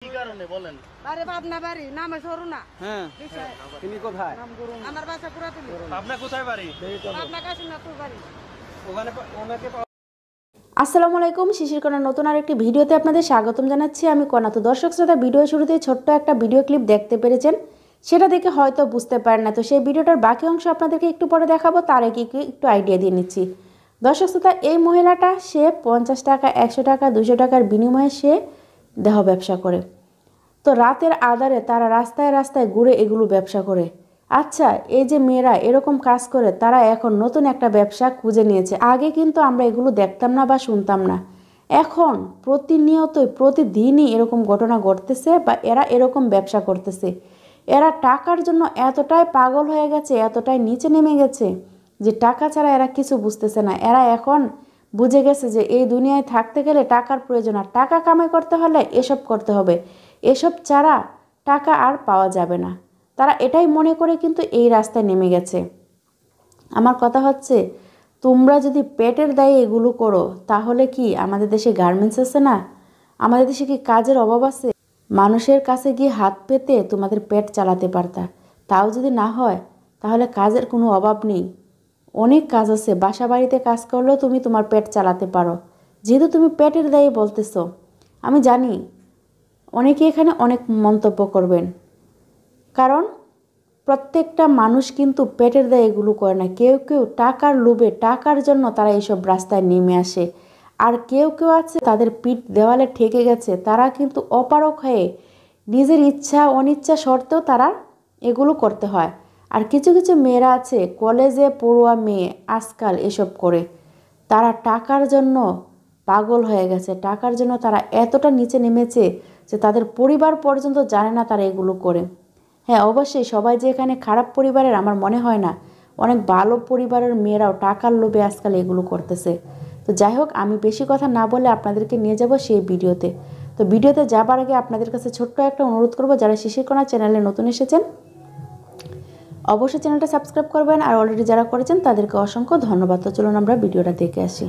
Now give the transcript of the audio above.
কি কারণে বলেন? আরে পাবনা বাড়ি নামে সরু না। হ্যাঁ তুমি কোথায়? আমার বাসা পুরাতলি। আপনার কোথায় বাড়ি? পাবনা কাশিনাথপুর বাড়ি। ওখানে ওনাকে আসসালামু আলাইকুম, শিশির কণার নতুন আরেকটি ভিডিওতে আপনাদের স্বাগতম জানাচ্ছি। আমি কণা। তো দর্শক শ্রোতা, ভিডিও শুরুতে ছোট্ট একটা ভিডিও ক্লিপ দেখতে পেরেছেন, সেটা দেখে হয়তো বুঝতে পারেন না। তো সেই ভিডিওটার বাকি অংশ আপনাদেরকে একটু পরে দেখাবো, তার আগে একটু আইডিয়া দিয়ে নিচ্ছি। দর্শক শ্রোতা, এই মহিলাটা সে 50 টাকা, 100 টাকা, 200 টাকার বিনিময়ে সে দেহ ব্যবসা করে। তো রাতের আধারে তারা রাস্তায় রাস্তায় ঘুরে এগুলো ব্যবসা করে। আচ্ছা, এই যে মেয়েরা এরকম কাজ করে, তারা এখন নতুন একটা ব্যবসা খুঁজে নিয়েছে। আগে কিন্তু আমরা এগুলো দেখতাম না বা শুনতাম না। এখন প্রতিনিয়তই প্রতিদিনই এরকম ঘটনা ঘটতেছে বা এরা এরকম ব্যবসা করতেছে। এরা টাকার জন্য এতটাই পাগল হয়ে গেছে, এতটাই নিচে নেমে গেছে যে টাকা ছাড়া এরা কিছু বুঝতেছে না। এরা এখন বুঝে গেছে যে এই দুনিয়ায় থাকতে গেলে টাকার প্রয়োজন, আর টাকা কামাই করতে হলে এসব করতে হবে। এসব ছাড়া টাকা আর পাওয়া যাবে না। তারা এটাই মনে করে কিন্তু এই রাস্তায় নেমে গেছে। আমার কথা হচ্ছে, তোমরা যদি পেটের দায়ে এগুলো করো, তাহলে কি আমাদের দেশে গার্মেন্টস আছে না? আমাদের দেশে কি কাজের অভাব আছে? মানুষের কাছে গিয়ে হাত পেতে তোমাদের পেট চালাতে পারতা। তাও যদি না হয়, তাহলে কাজের কোনো অভাব নেই। অনেক কাজ আছে, বাসা বাড়িতে কাজ করলেও তুমি তোমার পেট চালাতে পারো। যেহেতু তুমি পেটের দায়ে বলতেছো, আমি জানি অনেকে এখানে অনেক মন্তব্য করবেন, কারণ প্রত্যেকটা মানুষ কিন্তু পেটের দায়ে এগুলো করে না। কেউ কেউ টাকার লোভে, টাকার জন্য তারা এইসব রাস্তায় নেমে আসে। আর কেউ কেউ আছে তাদের পিঠ দেওয়ালে ঠেকে গেছে, তারা কিন্তু অপারক হয়ে নিজের ইচ্ছা অনিচ্ছা সত্ত্বেও তারা এগুলো করতে হয়। আর কিছু কিছু মেয়েরা আছে, কলেজে পড়ুয়া মেয়ে আজকাল এসব করে। তারা টাকার জন্য পাগল হয়ে গেছে, টাকার জন্য তারা এতটা নিচে নেমেছে যে তাদের পরিবার পর্যন্ত জানে না তারা এগুলো করে। হ্যাঁ, অবশ্যই সবাই যে এখানে খারাপ পরিবারের আমার মনে হয় না। অনেক ভালো পরিবারের মেয়েরাও টাকার লোভে আজকাল এগুলো করতেছে। তো যাই হোক, আমি বেশি কথা না বলে আপনাদেরকে নিয়ে যাব সেই ভিডিওতে। তো ভিডিওতে যাবার আগে আপনাদের কাছে ছোট্ট একটা অনুরোধ করব, যারা শিশির কণা চ্যানেলে নতুন এসেছেন অবশ্যই চ্যানেলটা সাবস্ক্রাইব করবেন, আর অলরেডি যারা করেছেন তাদেরকে অসংখ্য ধন্যবাদ। তো চলুন আমরা ভিডিওটা দেখে আসি।